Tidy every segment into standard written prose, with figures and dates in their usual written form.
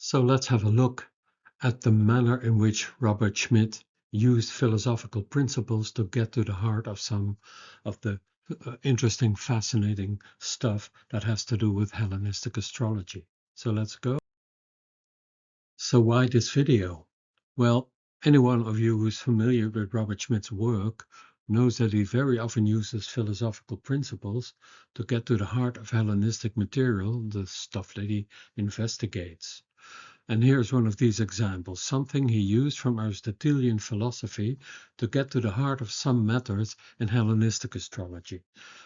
So let's have a look at the manner in which Robert Schmidt used philosophical principles to get to the heart of some of the interesting, fascinating stuff that has to do with Hellenistic astrology. So let's go. So why this video? Well, any one of you who's familiar with Robert Schmidt's work knows that he very often uses philosophical principles to get to the heart of Hellenistic material, the stuff that he investigates. And here's one of these examples, something he used from Aristotelian philosophy to get to the heart of some matters in Hellenistic astrology.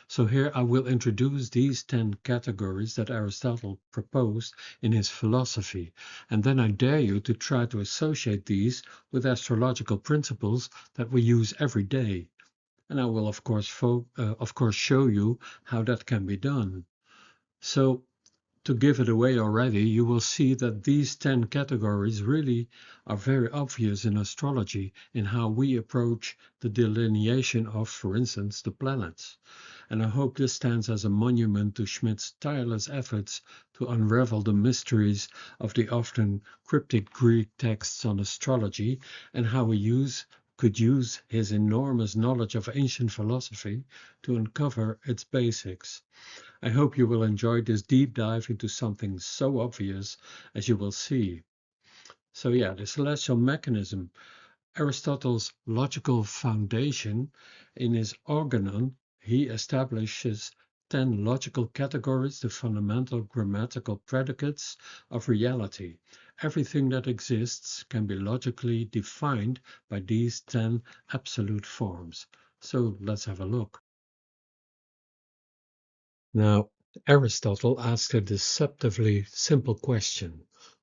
So here I will introduce these 10 categories that Aristotle proposed in his philosophy, and then I dare you to try to associate these with astrological principles that we use every day. And I will of course show you how that can be done. So to give it away already, you will see that these 10 categories really are very obvious in astrology in how we approach the delineation of, for instance, the planets. And I hope this stands as a monument to Schmidt's tireless efforts to unravel the mysteries of the often cryptic Greek texts on astrology and how he could use his enormous knowledge of ancient philosophy to uncover its basics. I hope you will enjoy this deep dive into something so obvious as you will see. So yeah, the celestial mechanism, Aristotle's logical foundation. In his Organon, he establishes 10 logical categories, the fundamental grammatical predicates of reality. Everything that exists can be logically defined by these 10 absolute forms. So let's have a look. Now, Aristotle asked a deceptively simple question.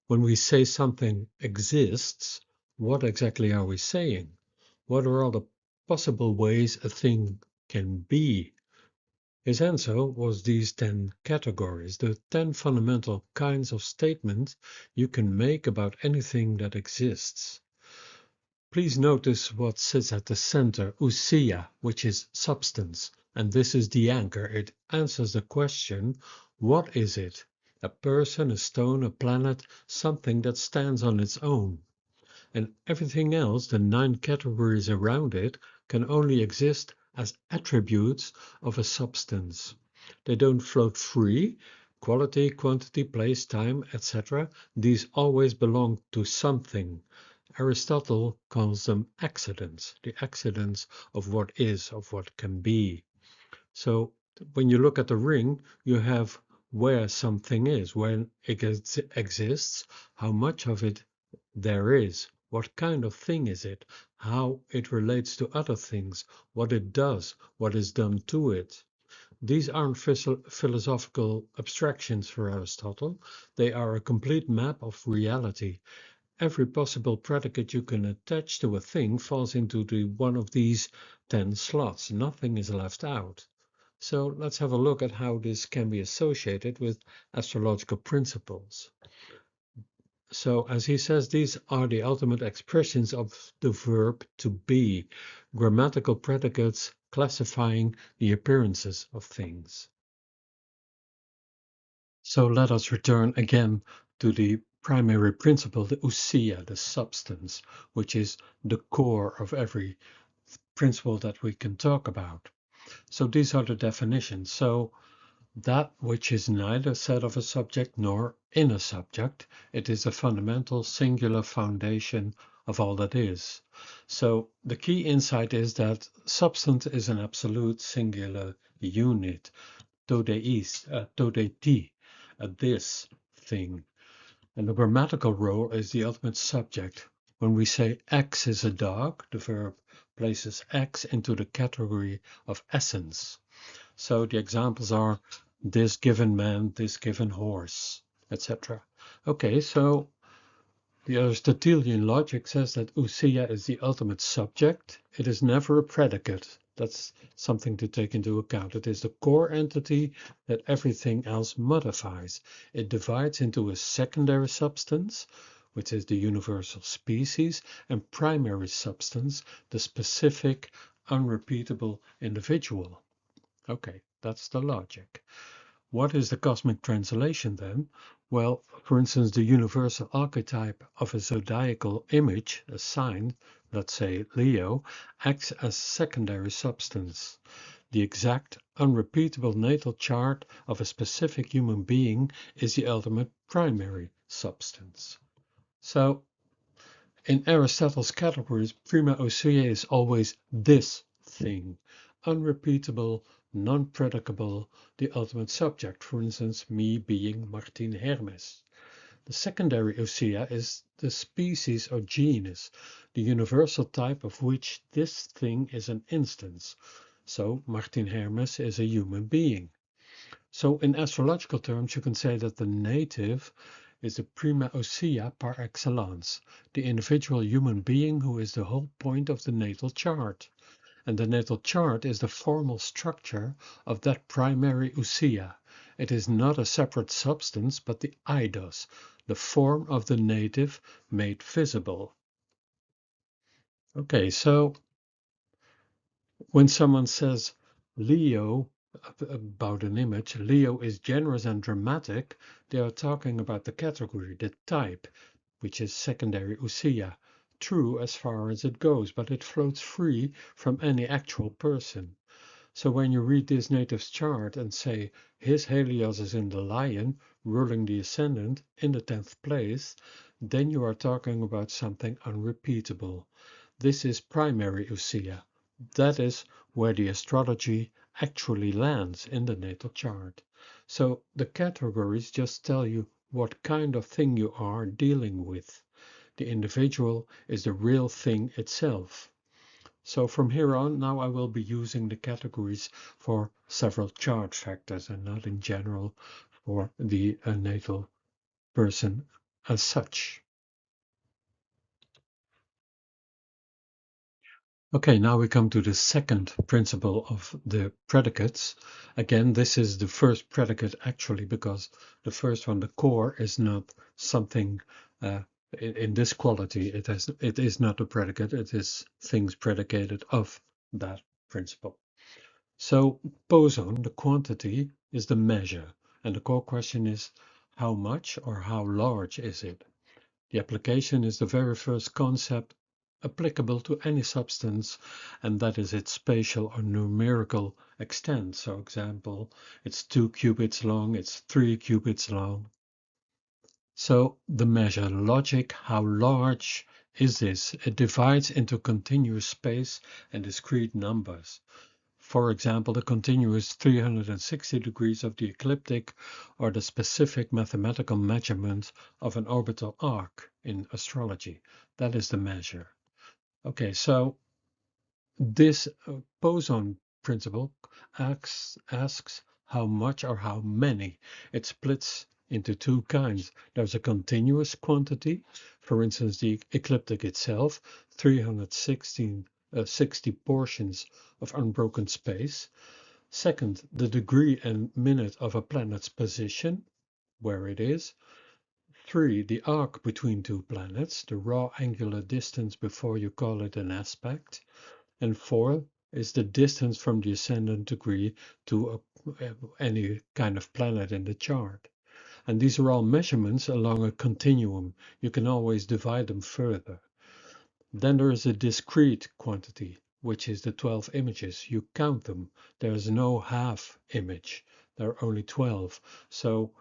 When we say something exists, what exactly are we saying? What are all the possible ways a thing can be? His answer was these 10 categories, the 10 fundamental kinds of statements you can make about anything that exists. Please notice what sits at the center, ousia, which is substance, and this is the anchor. It answers the question, what is it? A person, a stone, a planet, something that stands on its own. And everything else, the 9 categories around it, can only exist as attributes of a substance. They don't float free. Quality, quantity, place, time, etc. These always belong to something. Aristotle calls them accidents, the accidents of what is, of what can be. So when you look at the ring, you have where something is, when it exists, how much of it there is, what kind of thing is it, how it relates to other things, what it does, what is done to it. These aren't philosophical abstractions for Aristotle, they are a complete map of reality. Every possible predicate you can attach to a thing falls into one of these 10 slots. Nothing is left out. So let's have a look at how this can be associated with astrological principles. So as he says, these are the ultimate expressions of the verb to be, grammatical predicates classifying the appearances of things. So let us return again to the primary principle, the ousia, the substance, which is the core of every principle that we can talk about. So these are the definitions. So that which is neither said of a subject nor in a subject, it is a fundamental singular foundation of all that is. So the key insight is that substance is an absolute singular unit, ti, this thing. And the grammatical role is the ultimate subject. When we say X is a dog, the verb places X into the category of essence. So the examples are this given man, this given horse, etc. Okay, so the Aristotelian logic says that ousia is the ultimate subject. It is never a predicate. That's something to take into account. It is the core entity that everything else modifies. It divides into a secondary substance, which is the universal species, and primary substance, the specific, unrepeatable individual. Okay, that's the logic. What is the cosmic translation then? Well, For instance, the universal archetype of a zodiacal image, a sign, let's say Leo, acts as secondary substance. The exact, unrepeatable natal chart of a specific human being is the ultimate primary substance. So, in Aristotle's categories, prima facie is always this thing, unrepeatable, non-predicable, the ultimate subject, for instance, me being Martien Hermes. The secondary ousia is the species or genus, the universal type of which this thing is an instance. So Martien Hermes is a human being. So in astrological terms, you can say that the native is the prima ousia par excellence, the individual human being who is the whole point of the natal chart. And the natal chart is the formal structure of that primary ousia. It is not a separate substance, but the eidos, the form of the native made visible. Okay, so when someone says Leo about an image, Leo is generous and dramatic, they are talking about the category, the type, which is secondary ousia. True as far as it goes, but it floats free from any actual person. So when you read this native's chart and say his Helios is in the lion, ruling the ascendant in the 10th place, then you are talking about something unrepeatable. This is primary ousia. That is where the astrology actually lands in the natal chart. So the categories just tell you what kind of thing you are dealing with. The individual is the real thing itself. So from here on, now I will be using the categories for several chart factors and not in general for the natal person as such. Okay, now we come to the second principle of the predicates. Again, this is the first predicate actually, because the first one, the core, is not something in this quality. It is not a predicate, it is things predicated of that principle. So boson, the quantity, is the measure, and the core question is how much or how large is it? The application is the very first concept applicable to any substance, and that is its spatial or numerical extent. So example, it's 2 cubits long, it's 3 cubits long. So the measure logic, how large is this? It divides into continuous space and discrete numbers. For example, the continuous 360 degrees of the ecliptic or the specific mathematical measurement of an orbital arc in astrology. That is the measure. Okay, so this boson principle asks how much or how many. It splits into two kinds. There's a continuous quantity, for instance, the ecliptic itself, 360 portions of unbroken space. Second, the degree and minute of a planet's position, where it is. 3, the arc between two planets, the raw angular distance before you call it an aspect. And 4 is the distance from the ascendant degree to any kind of planet in the chart. And these are all measurements along a continuum. You can always divide them further. Then there is a discrete quantity, which is the 12 images. You count them. There is no half image. There are only 12. So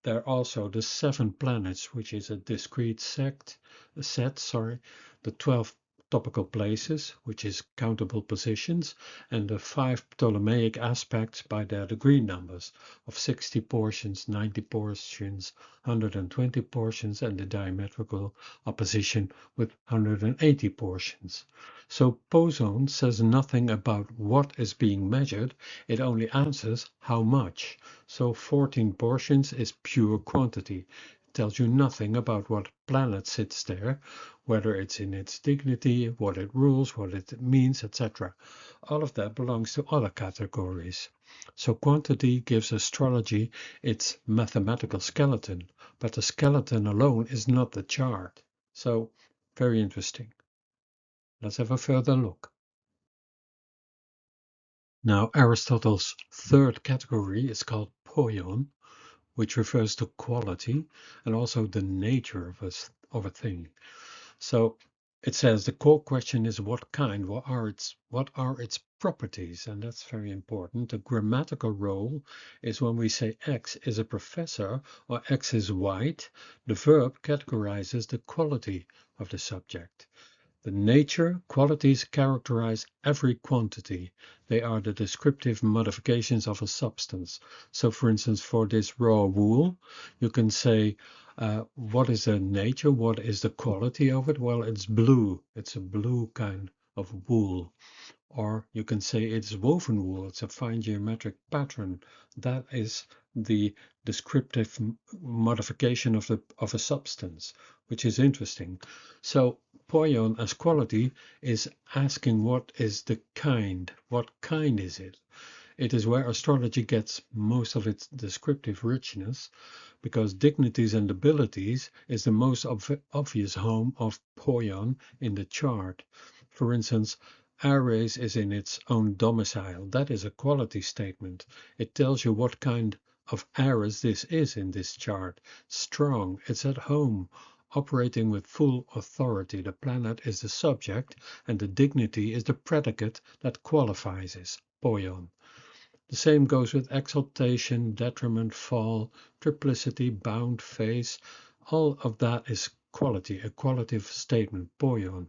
there are also the 7 planets, which is a discrete set, the 12 topical places, which is countable positions, and the 5 Ptolemaic aspects by their degree numbers of 60 portions, 90 portions, 120 portions, and the diametrical opposition with 180 portions. So boson says nothing about what is being measured, it only answers how much. So 14 portions is pure quantity. It tells you nothing about what planet sits there, whether it's in its dignity, what it rules, what it means, etc. All of that belongs to other categories. So quantity gives astrology its mathematical skeleton, but the skeleton alone is not the chart. So very interesting. Let's have a further look. Now Aristotle's third category is called poion, which refers to quality and also the nature of a thing. So it says the core question is what kind, what are its properties, and that's very important. The grammatical role is when we say X is a professor or X is white, the verb categorizes the quality of the subject. The nature qualities characterize every quantity. They are the descriptive modifications of a substance. So for instance, for this raw wool, you can say, what is the nature? What is the quality of it? Well, it's blue. It's a blue kind of wool. Or you can say it's woven wool. It's a fine geometric pattern. That is the descriptive modification of a substance, which is interesting. So poion as quality is asking what is the kind? What kind is it? It is where astrology gets most of its descriptive richness, because dignities and abilities is the most obvious home of poion in the chart. For instance, Aries is in its own domicile. That is a quality statement. It tells you what kind of Aries this is in this chart. Strong, it's at home, operating with full authority. The planet is the subject and the dignity is the predicate that qualifies it, poion. The same goes with exaltation, detriment, fall, triplicity, bound, face. All of that is quality, a qualitative statement, poion.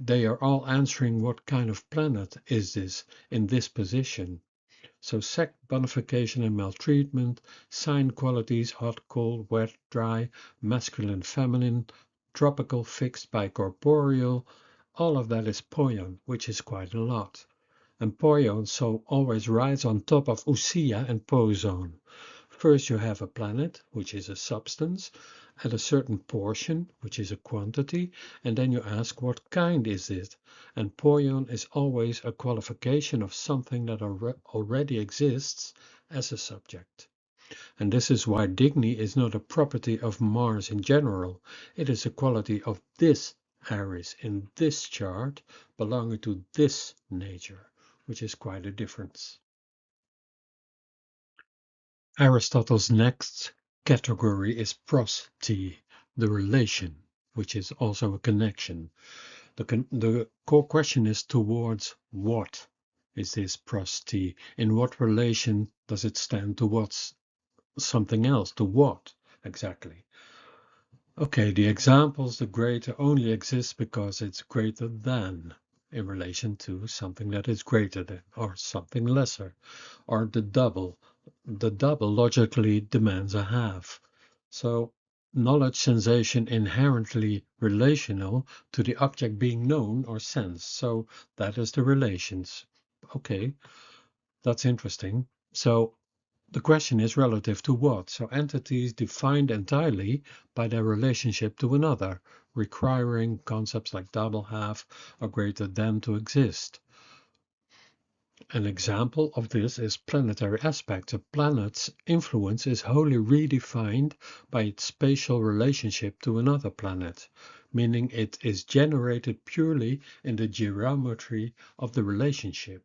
They are all answering what kind of planet is this in this position. So sect, bonification and maltreatment, sign qualities, hot, cold, wet, dry, masculine, feminine, tropical, fixed, bicorporeal, all of that is poion, which is quite a lot. And poion so always rides on top of ousia and pozon. First you have a planet, which is a substance, at a certain portion, which is a quantity, and then you ask what kind is it. And poion is always a qualification of something that already exists as a subject. And this is why digni is not a property of Mars in general. It is a quality of this Aries in this chart belonging to this nature, which is quite a difference. Aristotle's next category is prosty, the relation, which is also a connection. The core question is towards what is this prosty? In what relation does it stand towards something else? To what exactly? Okay, the examples, the greater only exists because it's greater than in relation to something that is greater than or something lesser, or the double. The double logically demands a half. So knowledge sensation inherently relational to the object being known or sensed. So that is the relations. Okay, that's interesting. So the question is relative to what? So entities defined entirely by their relationship to another, requiring concepts like double, half, or greater than to exist. An example of this is planetary aspects. A planet's influence is wholly redefined by its spatial relationship to another planet, meaning it is generated purely in the geometry of the relationship.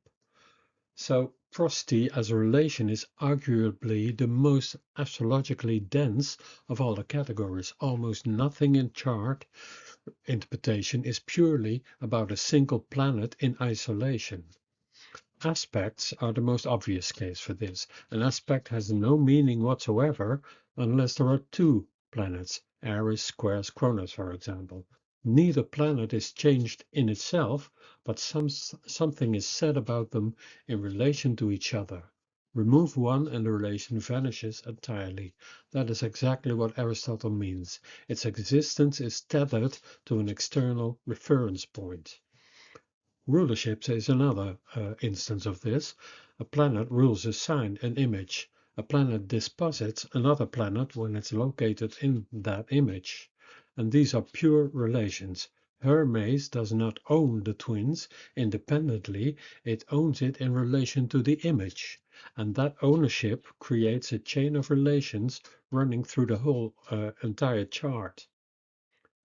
So prosody as a relation is arguably the most astrologically dense of all the categories. Almost nothing in chart interpretation is purely about a single planet in isolation. Aspects are the most obvious case for this. An aspect has no meaning whatsoever unless there are two planets, Aries squares Cronus, for example. Neither planet is changed in itself, but something is said about them in relation to each other. Remove one and the relation vanishes entirely. That is exactly what Aristotle means. Its existence is tethered to an external reference point. Rulership is another instance of this. A planet rules a sign, an image. A planet disposits another planet when it's located in that image. And these are pure relations. Hermes does not own the twins independently, it owns it in relation to the image. And that ownership creates a chain of relations running through the whole entire chart.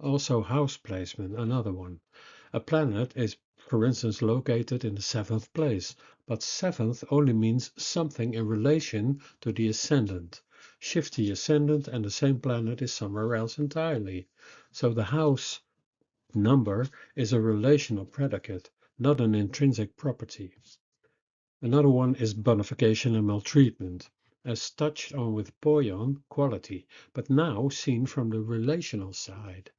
Also house placement, another one. A planet is, for instance, located in the seventh place, but seventh only means something in relation to the ascendant. shift the ascendant and the same planet is somewhere else entirely. So the house number is a relational predicate, not an intrinsic property. Another one is bonification and maltreatment, as touched on with Poyon, quality, but now seen from the relational side.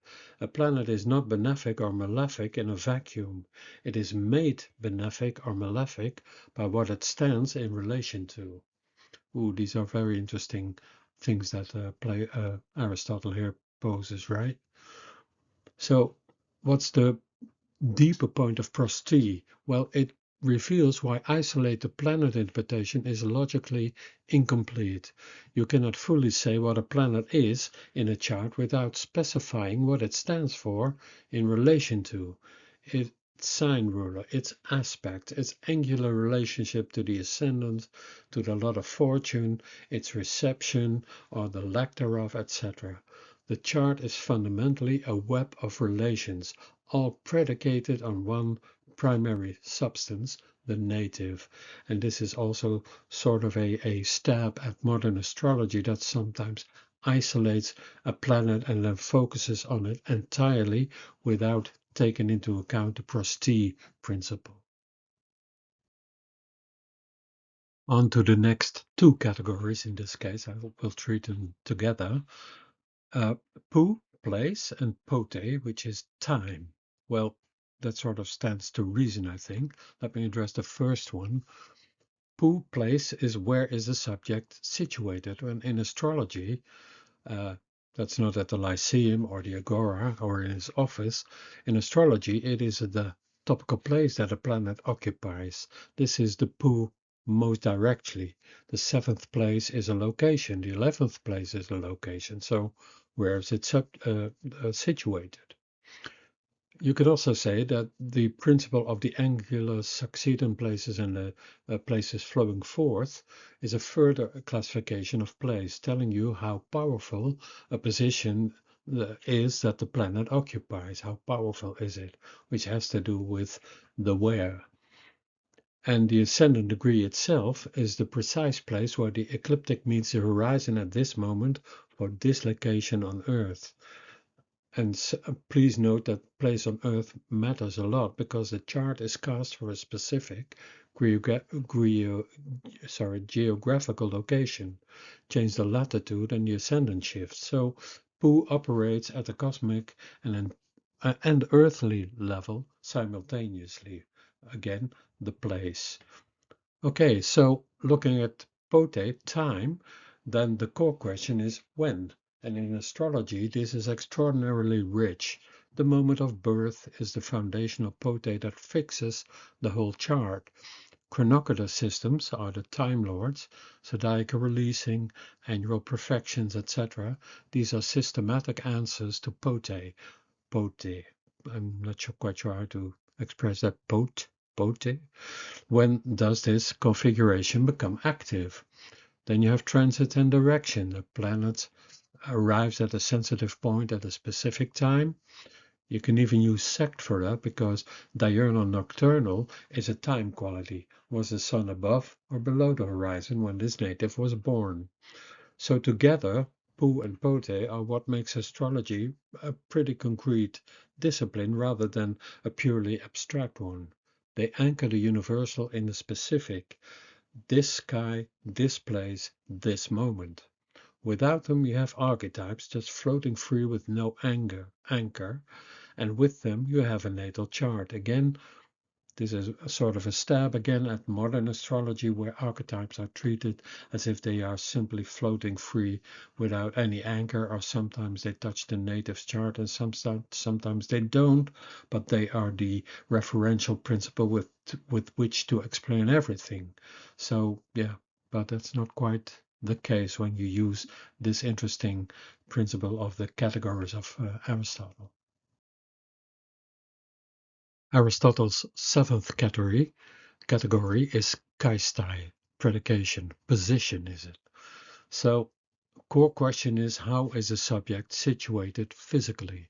A planet is not benefic or malefic in a vacuum. It is made benefic or malefic by what it stands in relation to. Ooh, these are very interesting things that Aristotle here poses, right? So, what's the deeper point of prosody? Well, it reveals why isolated planet interpretation is logically incomplete. You cannot fully say what a planet is in a chart without specifying what it stands for in relation to its sign ruler, its aspect, its angular relationship to the ascendant, to the lot of fortune, its reception or the lack thereof, etc. The chart is fundamentally a web of relations, all predicated on one primary substance, the native. And this is also sort of a stab at modern astrology that sometimes isolates a planet and then focuses on it entirely without taking into account the prosody principle. On to the next two categories. In this case, I will treat them together. Pu, place, and pote, which is time. Well, that sort of stands to reason, I think. Let me address the first one. Pu, place, is where is the subject situated. And in astrology, that's not at the Lyceum or the Agora or in his office. In astrology, it is the topical place that a planet occupies. This is the Pu most directly. The 7th place is a location. The 11th place is a location. So where is it situated? You could also say that the principle of the angular succedent places and the places flowing forth is a further classification of place, telling you how powerful a position is that the planet occupies. How powerful is it? Which has to do with the where. And the ascendant degree itself is the precise place where the ecliptic meets the horizon at this moment for dislocation on Earth. And please note that place on Earth matters a lot because the chart is cast for a specific geographical location. Change the latitude and the ascendant shifts. So Pu operates at the cosmic and earthly level simultaneously. Again, the place. Okay, so looking at Pote, time, then the core question is when? And in astrology, this is extraordinarily rich. The moment of birth is the foundational Pote that fixes the whole chart. Chronocator systems are the Time Lords, zodiacal releasing, annual perfections, etc. These are systematic answers to Pote. Pote. I'm not quite sure how to express that. Pote. When does this configuration become active? Then you have transit and direction. The planet arrives at a sensitive point at a specific time. You can even use sect for that because diurnal nocturnal is a time quality. Was the sun above or below the horizon when this native was born? So together, Pu and Pote are what makes astrology a pretty concrete discipline rather than a purely abstract one. They anchor the universal in the specific. This sky, this place, this moment. Without them, you have archetypes just floating free with no anchor, and with them, you have a natal chart. Again, this is a sort of a stab again at modern astrology where archetypes are treated as if they are simply floating free without any anchor, or sometimes they touch the native chart and sometimes they don't, but they are the referential principle with which to explain everything. So yeah, but that's not quite the case when you use this interesting principle of the categories of Aristotle. Aristotle's 7th category is kaistai, predication, position is it. So core question is how is a subject situated physically?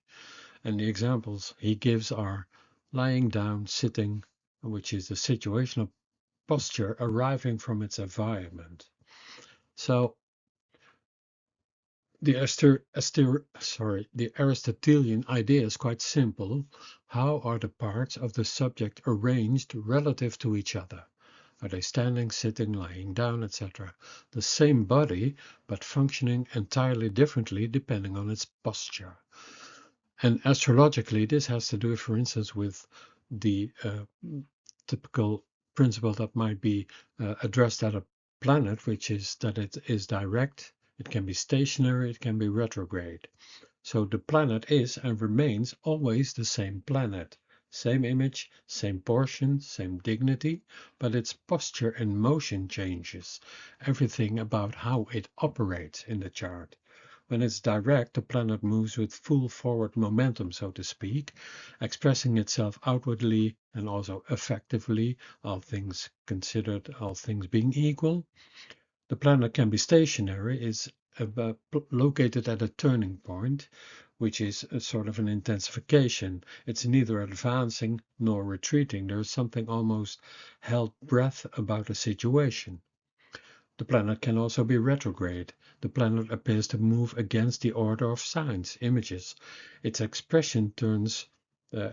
And the examples he gives are lying down, sitting, which is the situational posture arriving from its environment. So the Aristotelian idea is quite simple. How are the parts of the subject arranged relative to each other? Are they standing, sitting, lying down, etc.? The same body, but functioning entirely differently depending on its posture. And astrologically, this has to do, for instance, with the typical principle that might be addressed at a planet, which is that it is direct, it can be stationary, it can be retrograde. So the planet is and remains always the same planet. Same image, same portion, same dignity, but its posture and motion changes. Everything about how it operates in the chart. When it's direct, the planet moves with full forward momentum, so to speak, expressing itself outwardly and also effectively, all things considered, all things being equal. The planet can be stationary, is located at a turning point, which is a sort of an intensification. It's neither advancing nor retreating. There is something almost held breath about a situation. The planet can also be retrograde. The planet appears to move against the order of signs, images. Its expression turns, uh,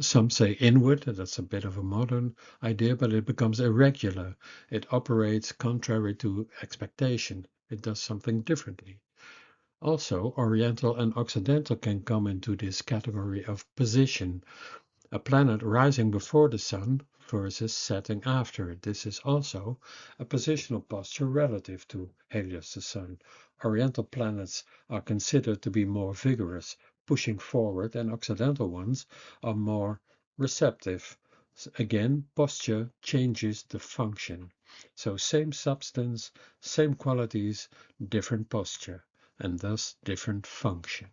some say inward, that's a bit of a modern idea, but it becomes irregular. It operates contrary to expectation. It does something differently. Also, Oriental and Occidental can come into this category of position. A planet rising before the Sun versus setting after it. This is also a positional posture relative to Helios, the Sun. Oriental planets are considered to be more vigorous, pushing forward, and Occidental ones are more receptive. Again, posture changes the function. So same substance, same qualities, different posture, and thus different function.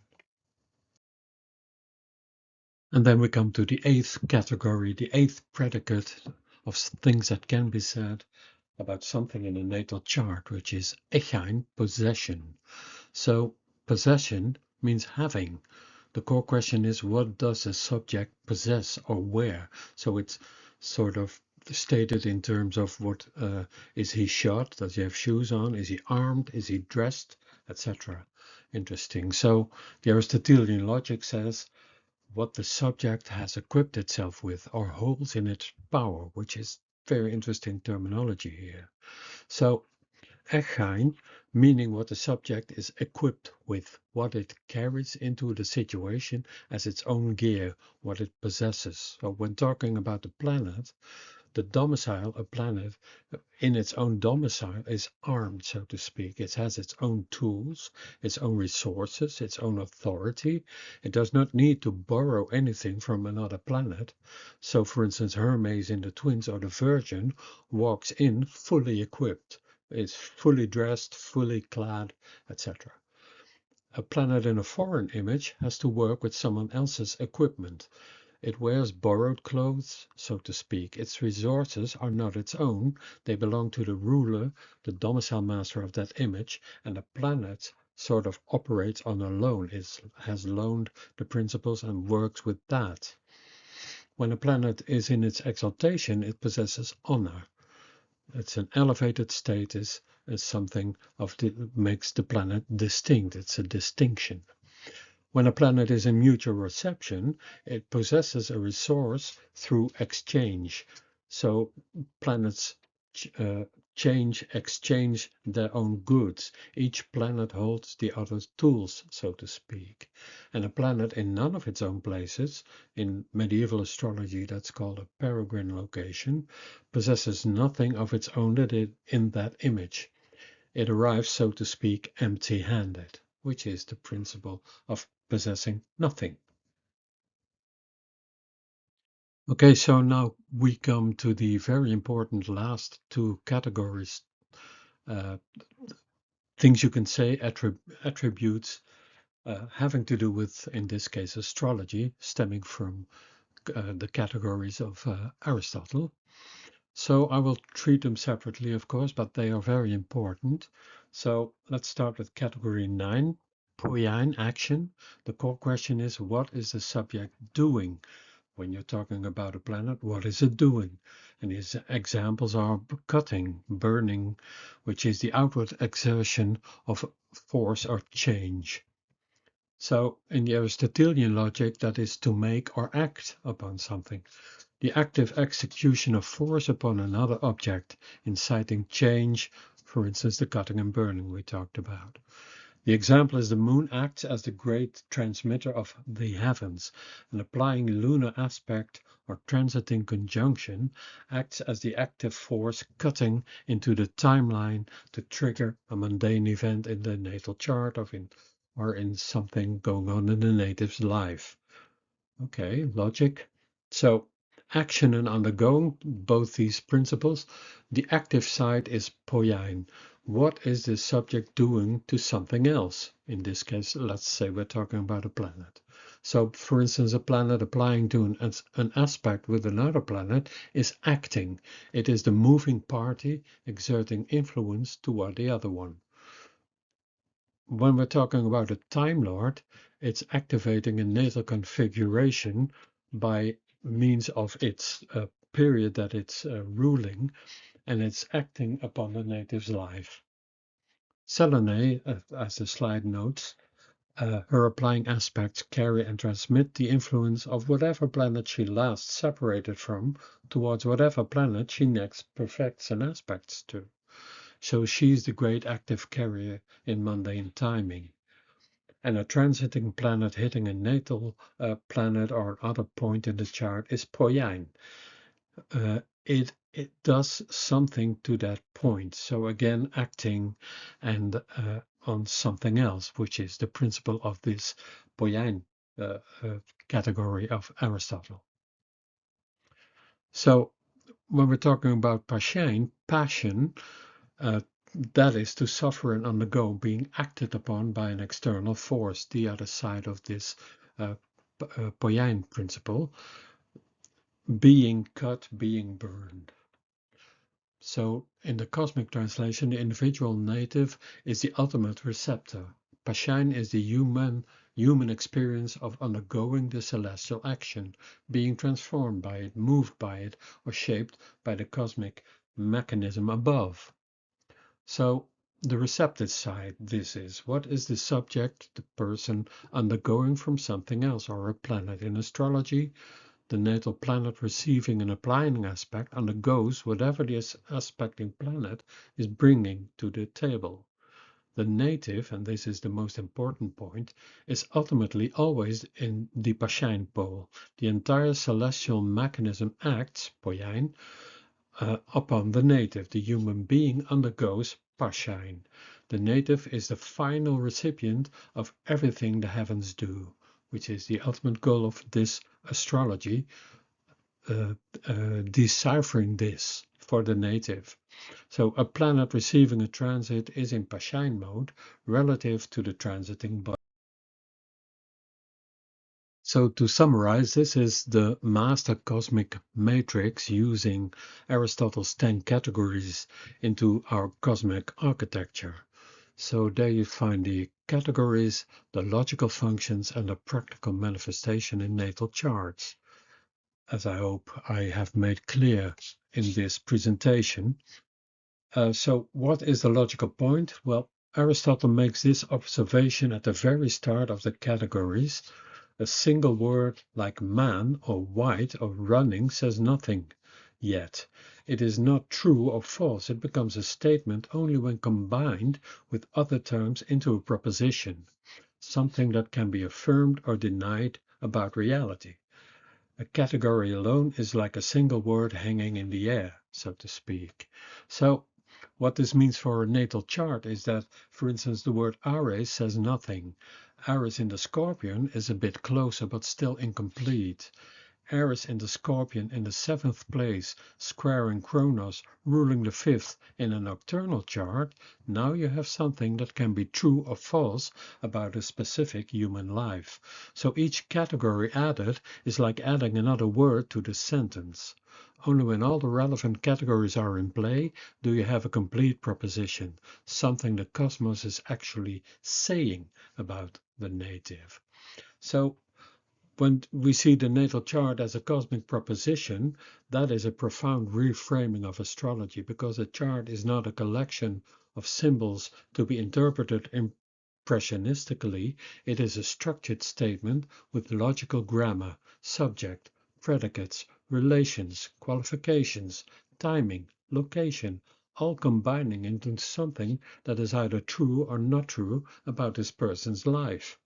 And then we come to the eighth category, the eighth predicate of things that can be said about something in a natal chart, which is Echein, possession. So possession means having. The core question is, what does a subject possess or wear? So it's sort of stated in terms of what is he shod? Does he have shoes on? Is he armed? Is he dressed? Etc. Interesting. So the Aristotelian logic says what the subject has equipped itself with or holds in its power, which is very interesting terminology here. So, Echein, meaning what the subject is equipped with, what it carries into the situation as its own gear, what it possesses. So when talking about the planet, the domicile, a planet in its own domicile is armed, so to speak. It has its own tools, its own resources, its own authority. It does not need to borrow anything from another planet. So, for instance, Hermes in the Twins or the Virgin walks in fully equipped, is fully dressed, fully clad, etc. A planet in a foreign image has to work with someone else's equipment. It wears borrowed clothes, so to speak. Its resources are not its own. They belong to the ruler, the domicile master of that image, and the planet sort of operates on a loan, has loaned the principles and works with that. When a planet is in its exaltation, it possesses honor. It's an elevated status, it's something makes the planet distinct. It's a distinction. When a planet is in mutual reception, it possesses a resource through exchange. So planets exchange their own goods. Each planet holds the other's tools, so to speak. And a planet in none of its own places, in medieval astrology that's called a peregrine location, possesses nothing of its own that in that image. It arrives, so to speak, empty-handed, which is the principle of possessing nothing. Okay, so now we come to the very important last two categories. Uh, Things you can say, attributes having to do with, in this case, astrology, stemming from the categories of Aristotle. So I will treat them separately, of course, but they are very important. So let's start with category 9, poiein, action. The core question is, what is the subject doing? When you're talking about a planet, what is it doing? And his examples are cutting, burning, which is the outward exertion of force or change. So in the Aristotelian logic, that is to make or act upon something. The active execution of force upon another object, inciting change, for instance, the cutting and burning we talked about. The example is the moon acts as the great transmitter of the heavens, and applying lunar aspect or transiting conjunction acts as the active force cutting into the timeline to trigger a mundane event in the natal chart or in something going on in the native's life. Okay, logic. So action and undergoing both these principles. The active side is poiein. What is the subject doing to something else? In this case, let's say we're talking about a planet. So, for instance, a planet applying to an aspect with another planet is acting. It is the moving party exerting influence toward the other one. When we're talking about a Time Lord, it's activating a natal configuration by means of its period that it's ruling, and it's acting upon the native's life. Selene, as the slide notes, her applying aspects carry and transmit the influence of whatever planet she last separated from towards whatever planet she next perfects an aspects to. So she's the great active carrier in mundane timing. And a transiting planet hitting a natal planet or other point in the chart is poiein. It does something to that point. So again, acting and on something else, which is the principle of this poiein category of Aristotle. So when we're talking about passion, uh, that is to suffer and undergo being acted upon by an external force, the other side of this poiein principle, being cut, being burned. So in the cosmic translation, the individual native is the ultimate receptor. Passion is the human experience of undergoing the celestial action, being transformed by it, moved by it, or shaped by the cosmic mechanism above. So the receptive side, this is what is the subject, the person undergoing from something else or a planet. In astrology, the natal planet receiving an applying aspect undergoes whatever the aspecting planet is bringing to the table. The native, and this is the most important point, is ultimately always in the Paschain pole. The entire celestial mechanism acts, poiein, upon the native. The human being undergoes Paschain. The native is the final recipient of everything the heavens do, which is the ultimate goal of this astrology, deciphering this for the native. So a planet receiving a transit is in Paschain mode relative to the transiting body. So to summarize, this is the master cosmic matrix using Aristotle's 10 categories into our cosmic architecture. So there you find the categories, the logical functions, and the practical manifestation in natal charts, as I hope I have made clear in this presentation. So what is the logical point? Well, Aristotle makes this observation at the very start of the categories. A single word like man or white or running says nothing yet. It is not true or false. It becomes a statement only when combined with other terms into a proposition, something that can be affirmed or denied about reality. A category alone is like a single word hanging in the air, so to speak. So what this means for a natal chart is that, for instance, the word Aries says nothing. Aries in the Scorpion is a bit closer but still incomplete. Aries in the Scorpion in the 7th place, squaring Kronos, ruling the 5th in a nocturnal chart, now you have something that can be true or false about a specific human life. So each category added is like adding another word to the sentence. Only when all the relevant categories are in play do you have a complete proposition, something the cosmos is actually saying about the native. So when we see the natal chart as a cosmic proposition, that is a profound reframing of astrology, because a chart is not a collection of symbols to be interpreted impressionistically. It is a structured statement with logical grammar, subject, predicates, relations, qualifications, timing, location, all combining into something that is either true or not true about this person's life.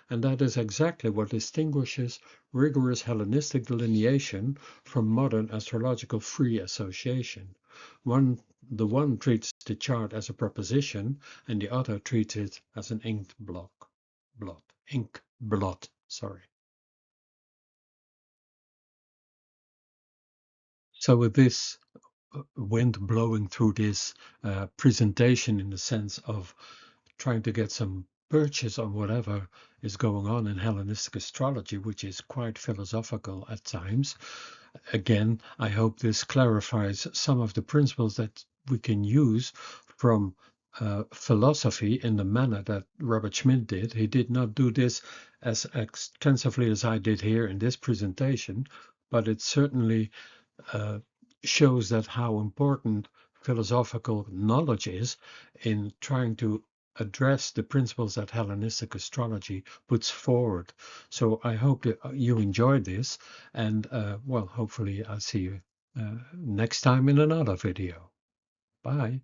And that is exactly what distinguishes rigorous Hellenistic delineation from modern astrological free association. The one treats the chart as a proposition, and the other treats it as an ink blot, sorry. So with this wind blowing through this presentation in the sense of trying to get some purchase on whatever is going on in Hellenistic astrology, which is quite philosophical at times. Again, I hope this clarifies some of the principles that we can use from philosophy in the manner that Robert Schmidt did. He did not do this as extensively as I did here in this presentation, but it certainly uh, shows that how important philosophical knowledge is in trying to address the principles that Hellenistic astrology puts forward. So I hope that you enjoyed this, and well, hopefully I'll see you next time in another video. Bye.